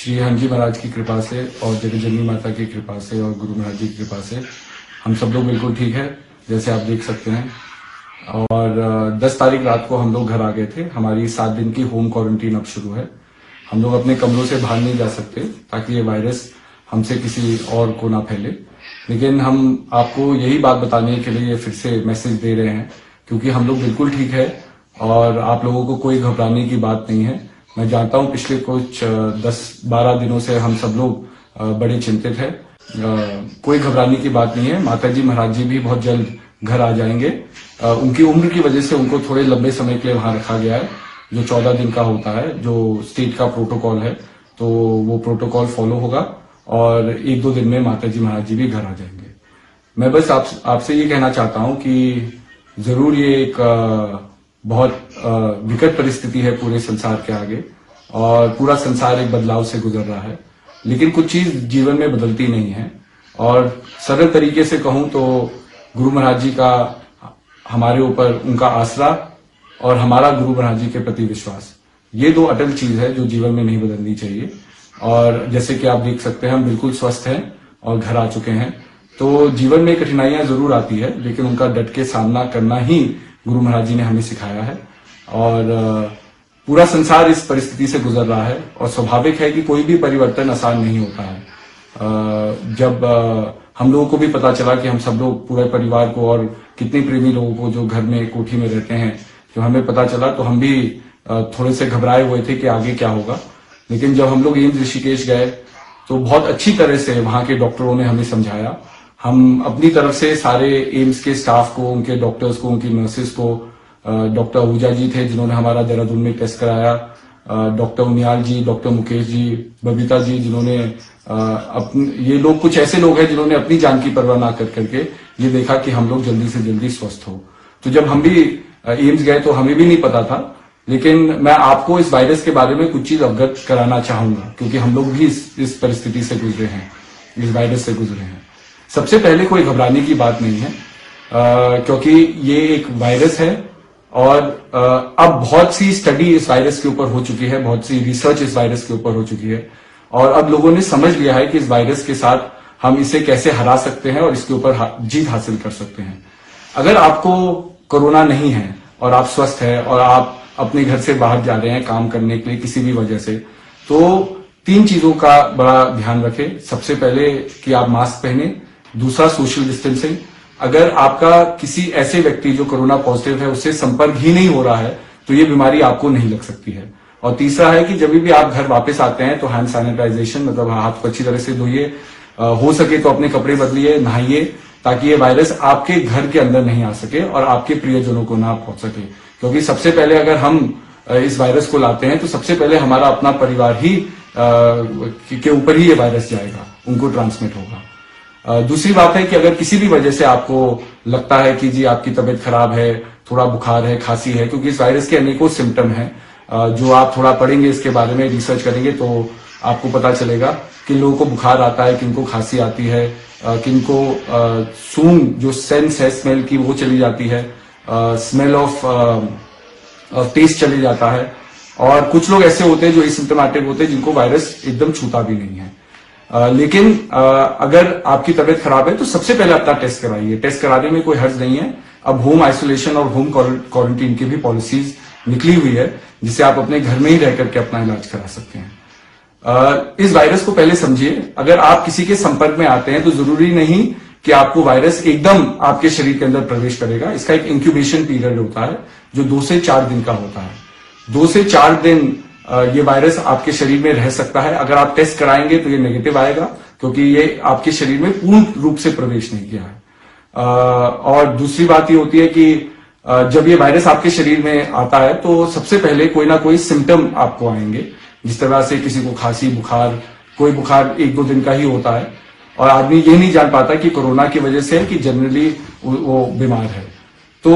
श्री हनुमान महाराज की कृपा से और जगतजननी माता की कृपा से और गुरु महाराज जी की कृपा से हम सब लोग बिल्कुल ठीक है, जैसे आप देख सकते हैं। और 10 तारीख रात को हम लोग घर आ गए थे। हमारी 7 दिन की होम क्वारंटीन अब शुरू है। हम लोग अपने कमरों से बाहर नहीं जा सकते ताकि ये वायरस हमसे किसी और को ना फैले। लेकिन हम आपको यही बात बताने के लिए फिर से मैसेज दे रहे हैं, क्योंकि हम लोग बिल्कुल ठीक है और आप लोगों को कोई घबराने की बात नहीं है। मैं जानता हूं पिछले कुछ 10-12 दिनों से हम सब लोग बड़े चिंतित हैं। कोई घबराने की बात नहीं है। माताजी महाराज जी भी बहुत जल्द घर आ जाएंगे। उनकी उम्र की वजह से उनको थोड़े लंबे समय के लिए वहां रखा गया है, जो 14 दिन का होता है, जो स्टेट का प्रोटोकॉल है। तो वो प्रोटोकॉल फॉलो होगा और 1-2 दिन में माताजी महाराज जी भी घर आ जाएंगे। मैं बस आपसे ये कहना चाहता हूं कि जरूर ये एक बहुत विकट परिस्थिति है पूरे संसार के आगे और पूरा संसार एक बदलाव से गुजर रहा है, लेकिन कुछ चीज जीवन में बदलती नहीं है। और सरल तरीके से कहूं तो गुरु महाराज जी का हमारे ऊपर उनका आसरा और हमारा गुरु महाराज जी के प्रति विश्वास, ये 2 अटल चीज है जो जीवन में नहीं बदलनी चाहिए। और जैसे कि आप देख सकते हैं हम बिल्कुल स्वस्थ हैं और घर आ चुके हैं। तो जीवन में कठिनाइयां जरूर आती है, लेकिन उनका डट के सामना करना ही गुरु महाराज जी ने हमें सिखाया है। और पूरा संसार इस परिस्थिति से गुजर रहा है और स्वाभाविक है कि कोई भी परिवर्तन आसान नहीं होता है। जब हम लोगों को भी पता चला कि हम सब लोग पूरे परिवार को और कितने प्रेमी लोगों को जो घर में कोठी में रहते हैं, जो हमें पता चला, तो हम भी थोड़े से घबराए हुए थे कि आगे क्या होगा। लेकिन जब हम लोग एम्स ऋषिकेश गए तो बहुत अच्छी तरह से वहां के डॉक्टरों ने हमें समझाया। हम अपनी तरफ से सारे एम्स के स्टाफ को, उनके डॉक्टर्स को, उनकी नर्सेस को, डॉक्टर आहूजा जी थे जिन्होंने हमारा देहरादून में टेस्ट कराया, डॉक्टर उनियाल जी, डॉक्टर मुकेश जी, बबीता जी, जिन्होंने ये लोग कुछ ऐसे लोग हैं जिन्होंने अपनी जान की परवाह ना करके ये देखा कि हम लोग जल्दी से जल्दी स्वस्थ हो। तो जब हम भी एम्स गए तो हमें भी नहीं पता था, लेकिन मैं आपको इस वायरस के बारे में कुछ चीज अवगत कराना चाहूंगा, क्योंकि हम लोग भी इस परिस्थिति से गुजरे हैं, इस वायरस से गुजरे हैं। सबसे पहले कोई घबराने की बात नहीं है, क्योंकि ये एक वायरस है और अब बहुत सी स्टडी इस वायरस के ऊपर हो चुकी है, बहुत सी रिसर्च इस वायरस के ऊपर हो चुकी है और अब लोगों ने समझ लिया है कि इस वायरस के साथ हम इसे कैसे हरा सकते हैं और इसके ऊपर जीत हासिल कर सकते हैं। अगर आपको कोरोना नहीं है और आप स्वस्थ हैं और आप अपने घर से बाहर जा रहे हैं काम करने के लिए किसी भी वजह से, तो 3 चीजों का बड़ा ध्यान रखें। सबसे पहले कि आप मास्क पहने, दूसरा सोशल डिस्टेंसिंग। अगर आपका किसी ऐसे व्यक्ति जो कोरोना पॉजिटिव है उससे संपर्क ही नहीं हो रहा है तो ये बीमारी आपको नहीं लग सकती है। और तीसरा है कि जब भी आप घर वापस आते हैं तो हैंड सैनिटाइजेशन, मतलब हाथ को अच्छी तरह से धोइए, हो सके तो अपने कपड़े बदलिए, नहाइए, ताकि ये वायरस आपके घर के अंदर नहीं आ सके और आपके प्रियजनों को ना पहुंच सके। क्योंकि सबसे पहले अगर हम इस वायरस को लाते हैं तो सबसे पहले हमारा अपना परिवार ही के ऊपर ही ये वायरस जाएगा, उनको ट्रांसमिट होगा। दूसरी बात है कि अगर किसी भी वजह से आपको लगता है कि जी आपकी तबीयत खराब है, थोड़ा बुखार है, खांसी है, क्योंकि इस वायरस के अनेकों सिम्टम हैं, जो आप थोड़ा पढ़ेंगे इसके बारे में, रिसर्च करेंगे तो आपको पता चलेगा किन लोगों को बुखार आता है, किनको खांसी आती है, किनको सूंघ जो सेंस है स्मेल की वो चली जाती है, स्मेल ऑफ टेस्ट चले जाता है, और कुछ लोग ऐसे होते हैं जो एसिम्प्टोमेटिक होते हैं जिनको वायरस एकदम छूता भी नहीं है। लेकिन अगर आपकी तबीयत खराब है तो सबसे पहले अपना टेस्ट कराइए। टेस्ट कराने में कोई हर्ज नहीं है। अब होम आइसोलेशन और होम क्वारंटीन की भी पॉलिसीज निकली हुई है, जिससे आप अपने घर में ही रह करके अपना इलाज करा सकते हैं। इस वायरस को पहले समझिए। अगर आप किसी के संपर्क में आते हैं तो जरूरी नहीं कि आपको वायरस एकदम आपके शरीर के अंदर प्रवेश करेगा। इसका एक इंक्यूबेशन पीरियड होता है जो 2 से 4 दिन का होता है। 2 से 4 दिन ये वायरस आपके शरीर में रह सकता है। अगर आप टेस्ट कराएंगे तो ये नेगेटिव आएगा, क्योंकि ये आपके शरीर में पूर्ण रूप से प्रवेश नहीं किया है। और दूसरी बात ये होती है कि जब ये वायरस आपके शरीर में आता है तो सबसे पहले कोई ना कोई सिम्टम आपको आएंगे। जिस तरह से किसी को खांसी, बुखार, कोई बुखार 1-2 दिन का ही होता है और आदमी ये नहीं जान पाता कि कोरोना की वजह से है कि जनरली वो बीमार है। तो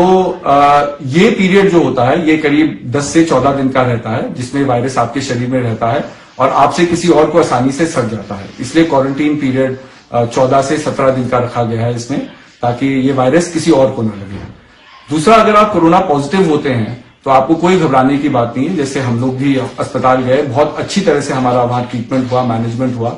ये पीरियड जो होता है ये करीब 10 से 14 दिन का रहता है, जिसमें वायरस आपके शरीर में रहता है और आपसे किसी और को आसानी से सट जाता है। इसलिए क्वारंटीन पीरियड 14 से 17 दिन का रखा गया है इसमें, ताकि ये वायरस किसी और को ना लगे। दूसरा, अगर आप कोरोना पॉजिटिव होते हैं तो आपको कोई घबराने की बात नहीं है। जैसे हम लोग भी अस्पताल गए, बहुत अच्छी तरह से हमारा वहां ट्रीटमेंट हुआ, मैनेजमेंट हुआ।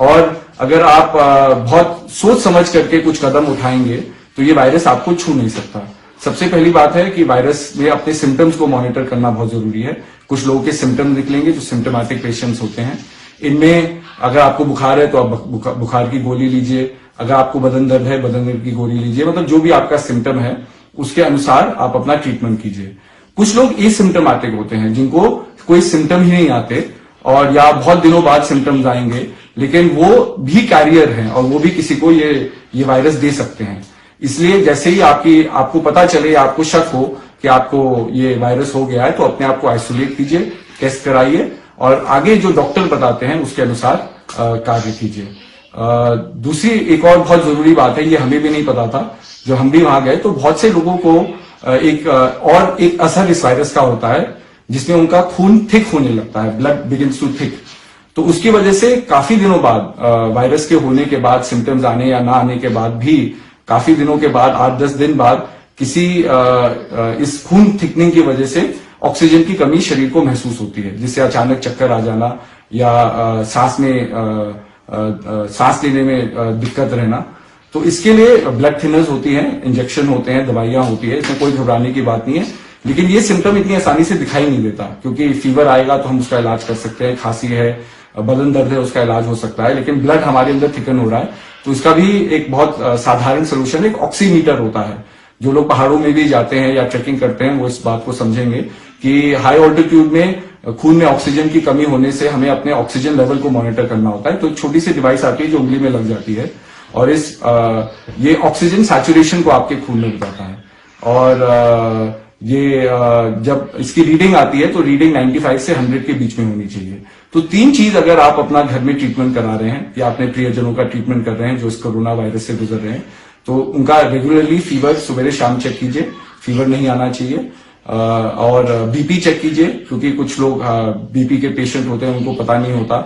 और अगर आप बहुत सोच समझ करके कुछ कदम उठाएंगे तो ये वायरस आपको छू नहीं सकता। सबसे पहली बात है कि वायरस में अपने सिम्टम्स को मॉनिटर करना बहुत जरूरी है। कुछ लोगों के सिम्टम्स निकलेंगे जो सिम्टोमेटिक पेशेंट्स होते हैं। इनमें अगर आपको बुखार है तो आप बुखार की गोली लीजिए, अगर आपको बदन दर्द है बदन दर्द की गोली लीजिए, मतलब जो भी आपका सिम्टम है उसके अनुसार आप अपना ट्रीटमेंट कीजिए। कुछ लोग एसिम्टोमेटिक होते हैं जिनको कोई सिम्टम ही नहीं आते और या बहुत दिनों बाद सिम्टम्स आएंगे, लेकिन वो भी कैरियर हैं और वो भी किसी को ये वायरस दे सकते हैं। इसलिए जैसे ही आपको पता चले, आपको शक हो कि आपको ये वायरस हो गया है, तो अपने आप को आइसोलेट कीजिए, टेस्ट कराइए और आगे जो डॉक्टर बताते हैं उसके अनुसार कार्य कीजिए। दूसरी एक और बहुत जरूरी बात है, ये हमें भी नहीं पता था, जो हम भी वहां गए तो बहुत से लोगों को एक असर इस वायरस का होता है जिसमें उनका खून थिक होने लगता है, ब्लड बिगिंस टू थिक। तो उसकी वजह से काफी दिनों बाद, वायरस के होने के बाद, सिम्टम्स आने या ना आने के बाद भी काफी दिनों के बाद, 8-10 दिन बाद, किसी इस खून थिकनिंग की वजह से ऑक्सीजन की कमी शरीर को महसूस होती है, जिससे अचानक चक्कर आ जाना या सांस लेने में दिक्कत रहना। तो इसके लिए ब्लड थिनर्स होती हैं, इंजेक्शन होते हैं, दवाइयां होती है, इसमें कोई घबराने की बात नहीं है। लेकिन ये सिम्टम इतनी आसानी से दिखाई नहीं देता, क्योंकि फीवर आएगा तो हम उसका इलाज कर सकते हैं, खांसी है, बदन दर्द है, उसका इलाज हो सकता है, लेकिन ब्लड हमारे अंदर थिकन हो रहा है तो इसका भी एक बहुत साधारण सोल्यूशन एक ऑक्सीमीटर होता है। जो लोग पहाड़ों में भी जाते हैं या ट्रेकिंग करते हैं वो इस बात को समझेंगे कि हाई ऑल्टीट्यूड में खून में ऑक्सीजन की कमी होने से हमें अपने ऑक्सीजन लेवल को मॉनिटर करना होता है। तो एक छोटी सी डिवाइस आती है जो उंगली में लग जाती है और ये ऑक्सीजन सैचुरेशन को आपके खून में बताता है। और जब इसकी रीडिंग आती है तो रीडिंग 95 से 100 के बीच में होनी चाहिए। तो 3 चीज अगर आप अपना घर में ट्रीटमेंट करा रहे हैं या अपने प्रियजनों का ट्रीटमेंट कर रहे हैं जो इस कोरोना वायरस से गुजर रहे हैं, तो उनका रेगुलरली फीवर सुबह शाम चेक कीजिए, फीवर नहीं आना चाहिए। और बीपी चेक कीजिए, क्योंकि कुछ लोग बीपी के पेशेंट होते हैं, उनको पता नहीं होता,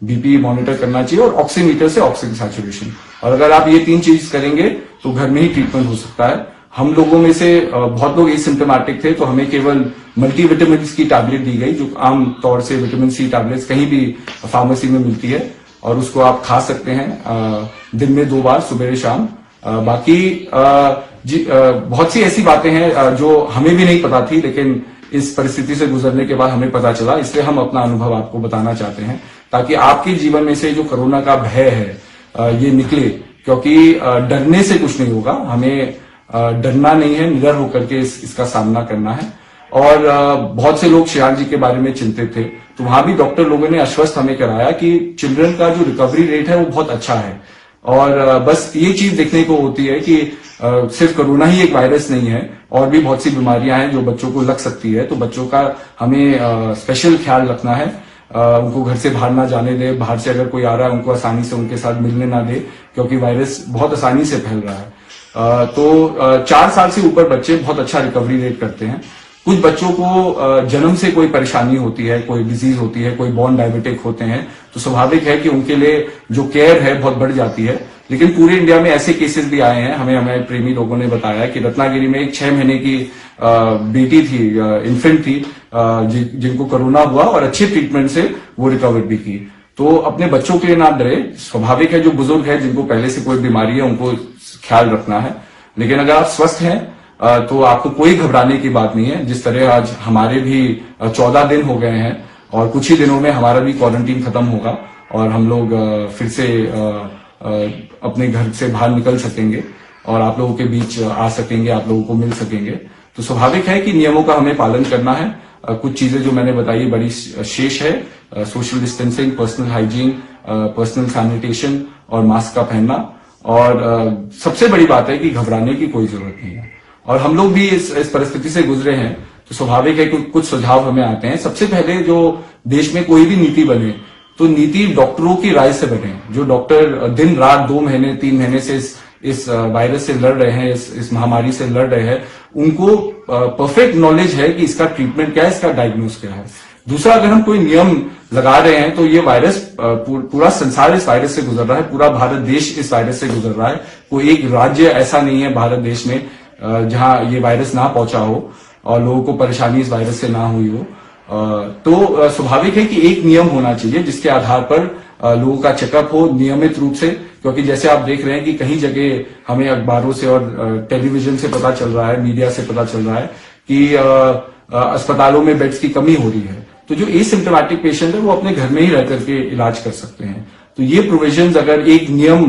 बीपी मॉनिटर करना चाहिए। और ऑक्सीमीटर से ऑक्सीजन सैचुरेशन, और अगर आप ये 3 चीज करेंगे तो घर में ही ट्रीटमेंट हो सकता है। हम लोगों में से बहुत लोग एसिम्प्टोमेटिक थे तो हमें केवल मल्टीविटामिन की टैबलेट दी गई, जो आम तौर से विटामिन सी टैबलेट्स कहीं भी फार्मेसी में मिलती है और उसको आप खा सकते हैं दिन में 2 बार, सुबह शाम। बाकी बहुत सी ऐसी बातें हैं जो हमें भी नहीं पता थी, लेकिन इस परिस्थिति से गुजरने के बाद हमें पता चला, इसलिए हम अपना अनुभव आपको बताना चाहते हैं ताकि आपके जीवन में से जो कोरोना का भय है ये निकले। क्योंकि डरने से कुछ नहीं होगा, हमें डरना नहीं है, निडर होकर के इसका सामना करना है। और बहुत से लोग शियाल जी के बारे में चिंतित थे, तो वहां भी डॉक्टर लोगों ने आश्वस्त हमें कराया कि चिल्ड्रन का जो रिकवरी रेट है वो बहुत अच्छा है। और बस ये चीज देखने को होती है कि सिर्फ कोरोना ही एक वायरस नहीं है, और भी बहुत सी बीमारियां हैं जो बच्चों को लग सकती है। तो बच्चों का हमें स्पेशल ख्याल रखना है, उनको घर से बाहर ना जाने दे, बाहर से अगर कोई आ रहा है उनको आसानी से उनके साथ मिलने ना दे, क्योंकि वायरस बहुत आसानी से फैल रहा है। तो 4 साल से ऊपर बच्चे बहुत अच्छा रिकवरी रेट करते हैं। कुछ बच्चों को जन्म से कोई परेशानी होती है, कोई डिजीज होती है, कोई बॉर्न डायबिटिक होते हैं, तो स्वाभाविक है कि उनके लिए जो केयर है बहुत बढ़ जाती है। लेकिन पूरे इंडिया में ऐसे केसेस भी आए हैं, हमें प्रेमी लोगों ने बताया कि रत्नागिरी में एक 6 महीने की बेटी थी, इन्फेंट थी, जिनको कोरोना हुआ और अच्छे ट्रीटमेंट से वो रिकवर भी की। तो अपने बच्चों के लिए ना डरे, स्वाभाविक है जो बुजुर्ग है जिनको पहले से कोई बीमारी है उनको ख्याल रखना है। लेकिन अगर आप स्वस्थ हैं तो आपको कोई घबराने की बात नहीं है। जिस तरह आज हमारे भी 14 दिन हो गए हैं और कुछ ही दिनों में हमारा भी क्वारंटीन खत्म होगा और हम लोग फिर से अपने घर से बाहर निकल सकेंगे और आप लोगों के बीच आ सकेंगे, आप लोगों को मिल सकेंगे। तो स्वाभाविक है कि नियमों का हमें पालन करना है। कुछ चीजें जो मैंने बताई बड़ी शेष है, social distancing, personal hygiene, personal sanitation और मास्क का पहनना। और सबसे बड़ी बात है कि घबराने की कोई जरूरत नहीं है। और हम लोग भी इस परिस्थिति से गुजरे हैं तो स्वाभाविक है कि कुछ सुझाव हमें आते हैं। सबसे पहले जो देश में कोई भी नीति बने तो नीति डॉक्टरों की राय से बने। जो डॉक्टर दिन रात 2 महीने 3 महीने से इस वायरस से लड़ रहे हैं, इस महामारी से लड़ रहे हैं, उनको परफेक्ट नॉलेज है कि इसका ट्रीटमेंट क्या है, इसका डायग्नोस क्या है। दूसरा, अगर हम कोई नियम लगा रहे हैं तो ये वायरस पूरा संसार इस वायरस से गुजर रहा है, पूरा भारत देश इस वायरस से गुजर रहा है। कोई एक राज्य ऐसा नहीं है भारत देश में जहां ये वायरस ना पहुंचा हो। और लोगों को परेशानी इस वायरस से ना हुई हो। तो स्वाभाविक है कि एक नियम होना चाहिए जिसके आधार पर लोगों का चेकअप हो नियमित रूप से, क्योंकि जैसे आप देख रहे हैं कि कहीं जगह हमें अखबारों से और टेलीविजन से पता चल रहा है, मीडिया से पता चल रहा है कि अस्पतालों में बेड्स की कमी हो रही है। तो जो एसिम्प्टोमेटिक पेशेंट है वो अपने घर में ही रह करके इलाज कर सकते हैं। तो ये प्रोविजंस अगर एक नियम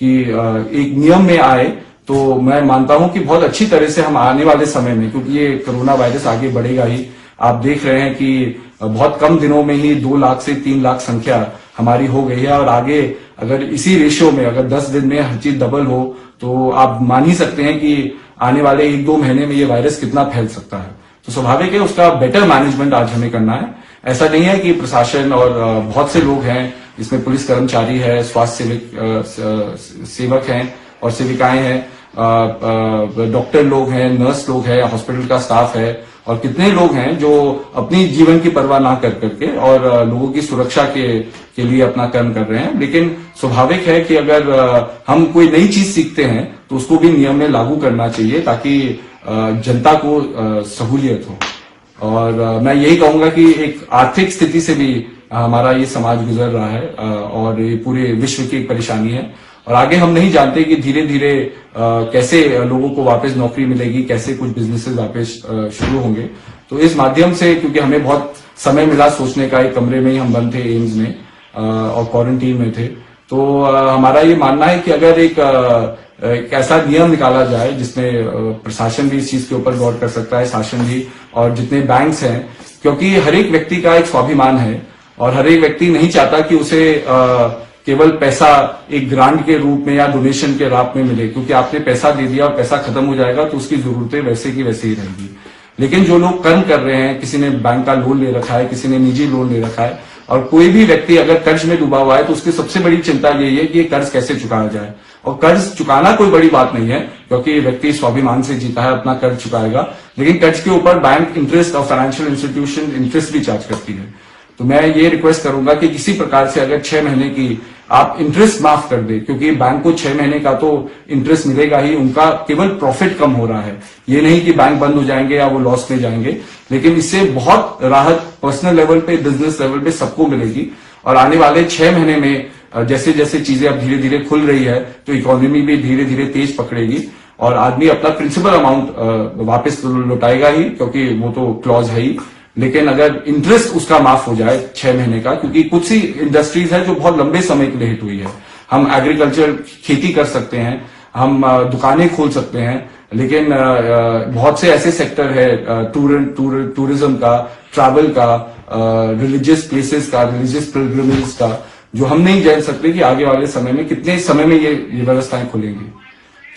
एक नियम में आए तो मैं मानता हूं कि बहुत अच्छी तरह से हम आने वाले समय में, क्योंकि ये कोरोना वायरस आगे बढ़ेगा ही, आप देख रहे हैं कि बहुत कम दिनों में ही 2 लाख से 3 लाख संख्या हमारी हो गई है, और आगे अगर इसी रेशियो में अगर 10 दिन में हर चीज डबल हो तो आप मान ही सकते हैं कि आने वाले 1-2 महीने में ये वायरस कितना फैल सकता है। तो स्वाभाविक है उसका बेटर मैनेजमेंट आज हमें करना है। ऐसा नहीं है कि प्रशासन और बहुत से लोग हैं, इसमें पुलिस कर्मचारी है, स्वास्थ्य सेवक हैं और सेविकाएं हैं, डॉक्टर लोग हैं, नर्स लोग हैं, हॉस्पिटल का स्टाफ है, और कितने लोग हैं जो अपनी जीवन की परवाह ना कर करके और लोगों की सुरक्षा के लिए अपना कर्म कर रहे हैं। लेकिन स्वाभाविक है कि अगर हम कोई नई चीज सीखते हैं तो उसको भी नियम में लागू करना चाहिए ताकि जनता को सहूलियत हो। और मैं यही कहूंगा कि एक आर्थिक स्थिति से भी हमारा ये समाज गुजर रहा है और ये पूरे विश्व की एक परेशानी है, और आगे हम नहीं जानते कि धीरे धीरे कैसे लोगों को वापस नौकरी मिलेगी, कैसे कुछ बिजनेसेस वापस शुरू होंगे। तो इस माध्यम से, क्योंकि हमें बहुत समय मिला सोचने का, एक कमरे में ही हम बंद थे एम्स में और क्वारंटीन में थे, तो हमारा ये मानना है कि अगर एक ऐसा नियम निकाला जाए जिसमें प्रशासन भी इस चीज के ऊपर गौर कर सकता है, शासन भी, और जितने बैंक्स हैं, क्योंकि हर एक व्यक्ति का एक स्वाभिमान है और हर एक व्यक्ति नहीं चाहता कि उसे केवल पैसा एक ग्रांट के रूप में या डोनेशन के रूप में मिले, क्योंकि आपने पैसा दे दिया और पैसा खत्म हो जाएगा तो उसकी जरूरतें वैसे की वैसे ही रहेंगी। लेकिन जो लोग कर्म कर रहे हैं, किसी ने बैंक का लोन ले रखा है, किसी ने निजी लोन ले रखा है, और कोई भी व्यक्ति अगर कर्ज में डूबा हुआ है तो उसकी सबसे बड़ी चिंता यही है कि ये कर्ज कैसे चुकाया जाए। और कर्ज चुकाना कोई बड़ी बात नहीं है, क्योंकि व्यक्ति स्वाभिमान से जीता है, अपना कर्ज चुकाएगा, लेकिन कर्ज के ऊपर बैंक इंटरेस्ट और फाइनेंशियल इंस्टीट्यूशन इंटरेस्ट भी चार्ज करती है। तो मैं ये रिक्वेस्ट करूंगा कि किसी प्रकार से अगर 6 महीने की आप इंटरेस्ट माफ कर दे, क्योंकि बैंक को 6 महीने का तो इंटरेस्ट मिलेगा ही, उनका केवल प्रॉफिट कम हो रहा है, ये नहीं कि बैंक बंद हो जाएंगे या वो लॉस में जाएंगे। लेकिन इससे बहुत राहत पर्सनल लेवल पे, बिजनेस लेवल पे सबको मिलेगी। और आने वाले 6 महीने में जैसे जैसे चीजें अब धीरे धीरे खुल रही है तो इकोनॉमी भी धीरे धीरे तेज पकड़ेगी और आदमी अपना प्रिंसिपल अमाउंट वापस लौटाएगा ही, क्योंकि वो तो क्लॉज है ही। लेकिन अगर इंटरेस्ट उसका माफ हो जाए 6 महीने का, क्योंकि कुछ सी इंडस्ट्रीज है जो बहुत लंबे समय के लिए हिट हुई है, हम एग्रीकल्चर खेती कर सकते हैं, हम दुकानें खोल सकते हैं, लेकिन बहुत से ऐसे सेक्टर है टूरिज्म का, ट्रैवल का, रिलीजियस प्लेसेस का, रिलीजियस पिलग्रिमेज का, जो हम नहीं जान सकते कि आगे वाले समय में कितने समय में ये व्यवस्थाएं खुलेंगी।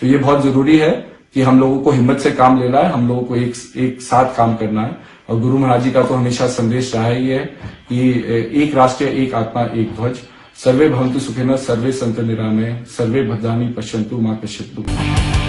तो ये बहुत जरूरी है कि हम लोगों को हिम्मत से काम लेना है, हम लोगों को एक साथ काम करना है। और गुरु महाराज जी का तो हमेशा संदेश रहा ही है कि एक राष्ट्र, एक आत्मा, एक ध्वज, सर्वे भवन्तु सुखिनः, सर्वे सन्तु निरामया, सर्वे भद्राणि पश्यन्तु मा कश्चित् दुःखम्।